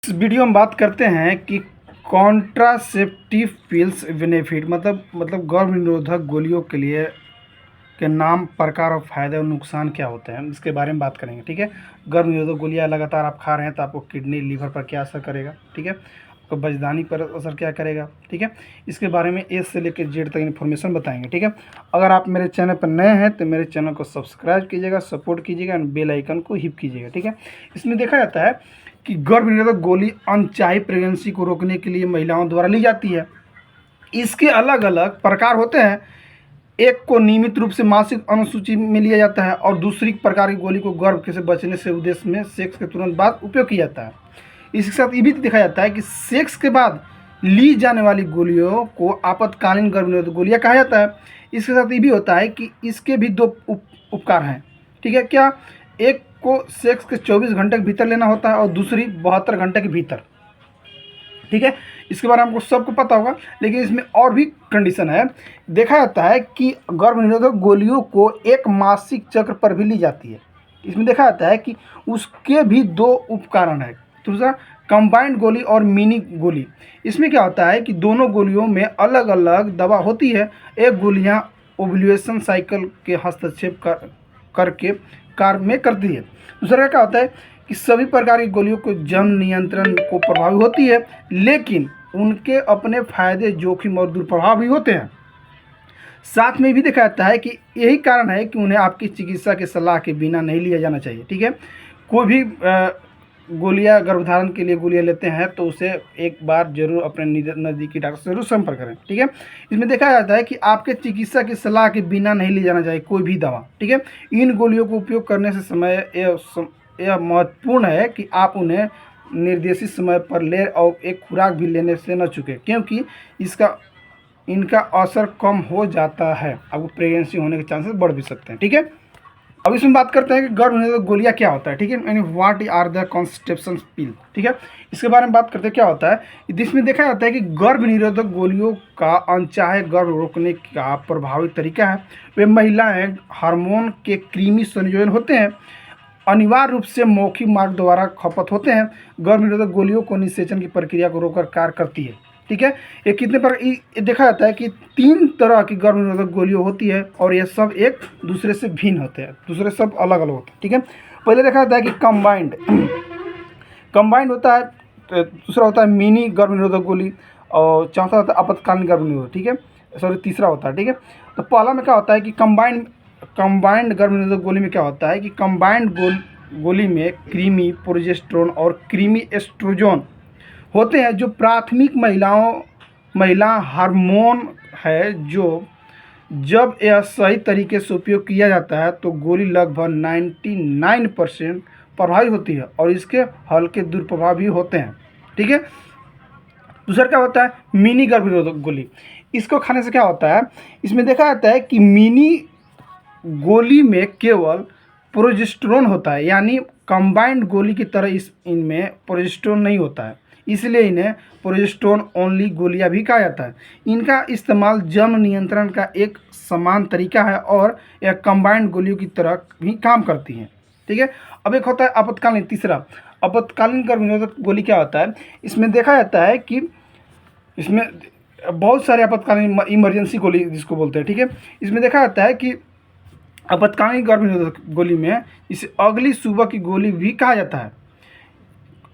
इस वीडियो में बात करते हैं कि कॉन्ट्रासेप्टिव पिल्स बेनिफिट मतलब गर्भ निरोधक गोलियों के लिए के नाम, प्रकार और फायदे और नुकसान क्या होते हैं, इसके बारे में बात करेंगे। ठीक है। गर्भ निरोधक गोलियां लगातार आप खा रहे हैं तो आपको किडनी, लीवर पर क्या असर करेगा। ठीक है। आपको बजदानी पर असर क्या करेगा। ठीक है। इसके बारे में ए से लेकर जेड तक इन्फॉर्मेशन बताएंगे। ठीक है। अगर आप मेरे चैनल पर नए हैं तो मेरे चैनल को सब्सक्राइब कीजिएगा, सपोर्ट कीजिएगा और बेल आइकन को हिट कीजिएगा। ठीक है। इसमें देखा जाता है कि गर्भ निरोधक गोली अनचाही प्रेगनेंसी को रोकने के लिए महिलाओं द्वारा ली जाती है। इसके अलग अलग प्रकार होते हैं। एक को नियमित रूप से मासिक अनुसूची में लिया जाता है और दूसरी प्रकार की गोली को गर्भ से बचने से उद्देश्य में सेक्स के तुरंत बाद उपयोग किया जाता है। इसके साथ ये भी देखा जाता है कि सेक्स के बाद ली जाने वाली गोलियों को आपातकालीन गर्भ निरोधक गोलियां कहा जाता है। इसके साथ ये भी होता है कि इसके भी दो उपकार हैं। ठीक है। क्या? एक को सेक्स के 24 घंटे के भीतर लेना होता है और दूसरी 72 घंटे के भीतर। ठीक है। इसके बारे में हमको सबको पता होगा, लेकिन इसमें और भी कंडीशन है। देखा जाता है कि गर्भ निरोधक गोलियों को एक मासिक चक्र पर भी ली जाती है। इसमें देखा जाता है कि उसके भी दो उपकरण है। दूसरा, कंबाइंड गोली और मिनी गोली। इसमें क्या होता है कि दोनों गोलियों में अलग अलग दवा होती है। एक गोलियां ओव्यूलेशन साइकिल के हस्तक्षेप करके कार्य में करती है। दूसरा क्या होता है कि सभी प्रकार की गोलियों को जन्म नियंत्रण को प्रभावी होती है, लेकिन उनके अपने फायदे, जोखिम और दुष्प्रभाव भी होते हैं। साथ में भी देखा जाता है कि यही कारण है कि उन्हें आपकी चिकित्सा की सलाह के बिना नहीं लिया जाना चाहिए। ठीक है। कोई भी गोलियां, गर्भधारण के लिए गोलियां लेते हैं तो उसे एक बार जरूर अपने नज़दीकी डॉक्टर से जरूर संपर्क करें। ठीक है। इसमें देखा जाता है कि आपके चिकित्सा की सलाह के बिना नहीं ली जाना चाहिए कोई भी दवा। ठीक है। इन गोलियों को उपयोग करने से समय यह महत्वपूर्ण है कि आप उन्हें निर्देशित समय पर लें और एक खुराक भी लेने से न चूकें, क्योंकि इनका असर कम हो जाता है। आपको प्रेगनेंसी होने के चांसेस बढ़ भी सकते हैं। ठीक है। अब इसमें बात करते हैं कि गर्भ निरोधक गोलियां क्या होता है। ठीक है। यानी व्हाट आर द कॉन्ट्रासेप्शन पिल। ठीक है। इसके बारे में बात करते हैं क्या होता है। इसमें देखा जाता है कि गर्भ निरोधक गोलियों का अनचाहे गर्भ रोकने का प्रभावी तरीका है। वे महिलाएं हार्मोन के कृमि संयोजन होते हैं, अनिवार्य रूप से मौखिक मार्ग द्वारा खपत होते हैं। गर्भ निरोधक गोलियों को निषेचन की प्रक्रिया को रोककर कार्य करती है। ठीक है। ये कितने पर देखा जाता है कि 3 तरह की गर्भ निरोधक गोलियां होती है और ये सब एक दूसरे से भिन्न होते हैं, दूसरे सब अलग अलग होते हैं। ठीक है। पहले देखा जाता है कि कंबाइंड होता है, दूसरा होता है मिनी गर्भ निरोधक गोली और चौथा होता है आपातकालीन गर्भ निरोधक। ठीक है। सॉरी, तीसरा होता है। ठीक है। तो पहला में क्या होता है कि कंबाइंड गर्भ निरोधक गोली में क्या होता है कि कंबाइंड गोली में क्रीमी प्रोजेस्टेरोन और क्रीमी एस्ट्रोजन होते हैं, जो प्राथमिक महिला हार्मोन है। जब यह सही तरीके से उपयोग किया जाता है तो गोली लगभग 99% प्रभावी होती है और इसके हल्के दुष्प्रभाव भी होते हैं। ठीक है। दूसरा क्या होता है, मिनी गर्भ निरोधक गोली। इसको खाने से क्या होता है, इसमें देखा जाता है कि मिनी गोली में केवल प्रोजेस्टेरोन होता है, यानी कंबाइंड गोली की तरह इनमें प्रोजेस्टेरोन नहीं होता है, इसलिए इन्हें प्रोजेस्टेरोन ओनली गोलियां भी कहा जाता है। इनका इस्तेमाल जन्म नियंत्रण का एक समान तरीका है और यह कंबाइंड गोलियों की तरह भी काम करती हैं। ठीक है। अब एक होता है आपातकालीन। तीसरा, आपातकालीन गर्भ निरोधक गोली क्या होता है, इसमें देखा जाता है कि इसमें बहुत सारे आपातकालीन इमरजेंसी गोली जिसको बोलते हैं। ठीक है। इसमें देखा जाता है कि आपातकालीन गर्भ निरोधक गोली में इसे अगली सुबह की गोली भी कहा जाता है।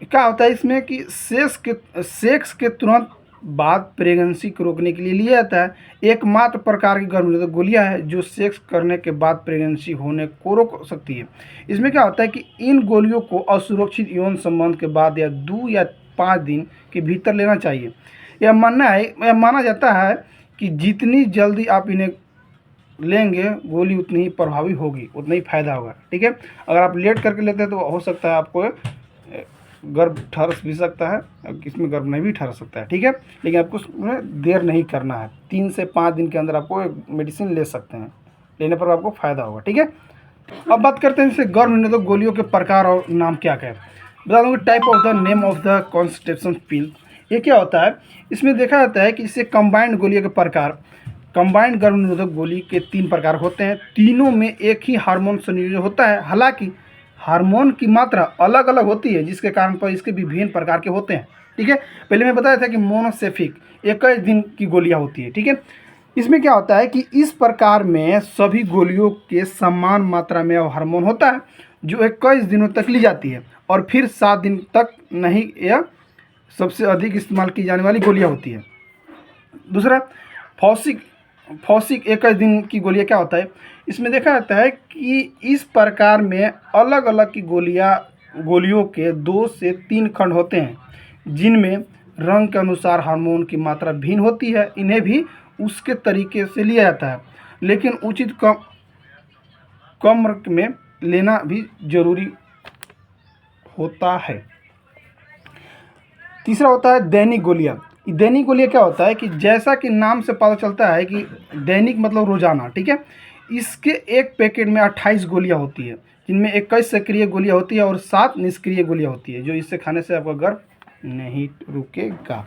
क्या होता है इसमें कि सेक्स के तुरंत बाद प्रेगनेंसी को रोकने के लिए लिया जाता है। एकमात्र प्रकार की गर्भ निरोधक गोलियां है जो सेक्स करने के बाद प्रेगनेंसी होने को रोक सकती है। इसमें क्या होता है कि इन गोलियों को असुरक्षित यौन संबंध के बाद या 2 या 5 दिन के भीतर लेना चाहिए। यह माना जाता है कि जितनी जल्दी आप इन्हें लेंगे गोली उतनी ही प्रभावी होगी, उतना ही फायदा होगा। ठीक है। अगर आप लेट करके लेते हैं तो हो सकता है आपको गर्भ ठहर भी सकता है, इसमें गर्भ नहीं भी ठहर सकता है। ठीक है। लेकिन आपको उसमें देर नहीं करना है, 3 से 5 दिन के अंदर आपको मेडिसिन ले सकते हैं, लेने पर आपको फ़ायदा होगा। ठीक है। अब बात करते हैं जैसे गर्भ निरोधक गोलियों के प्रकार और नाम क्या क्या है। बता दूँगा type of the name of the contraception pill. ये क्या होता है, इसमें देखा जाता है कि इससे कंबाइंड गोलियों के प्रकार। कंबाइंड गर्भ निरोधक गोली के 3 प्रकार होते हैं। तीनों में एक ही हार्मोन संयोजन होता है। हालांकि हार्मोन की मात्रा अलग अलग होती है, जिसके कारण पर इसके विभिन्न प्रकार के होते हैं। ठीक है, पहले मैं बताया था कि मोनोसेफिक 21 दिन की गोलियां होती है। ठीक है, इसमें क्या होता है कि इस प्रकार में सभी गोलियों के समान मात्रा में हार्मोन होता है, जो 21 दिनों तक ली जाती है और फिर 7 दिन तक नहीं, यह सबसे अधिक इस्तेमाल की जाने वाली गोलियां होती है। दूसरा, फॉसिक फॉसिक 21 दिन की गोलियां क्या होता है, इसमें देखा जाता है कि इस प्रकार में अलग अलग की गोलियों के 2 से 3 खंड होते हैं, जिनमें रंग के अनुसार हार्मोन की मात्रा भिन्न होती है। इन्हें भी उसके तरीके से लिया जाता है, लेकिन उचित कम में लेना भी जरूरी होता है। तीसरा होता है दैनिक गोलियां। दैनिक गोलियां क्या होता है कि जैसा कि नाम से पता चलता है कि दैनिक मतलब रोजाना। ठीक है, इसके एक पैकेट में 28 गोलियां होती है, जिनमें 21 सक्रिय गोलियां होती है और 7 निष्क्रिय गोलियां होती है, जो इससे खाने से आपका गर्भ नहीं रुकेगा।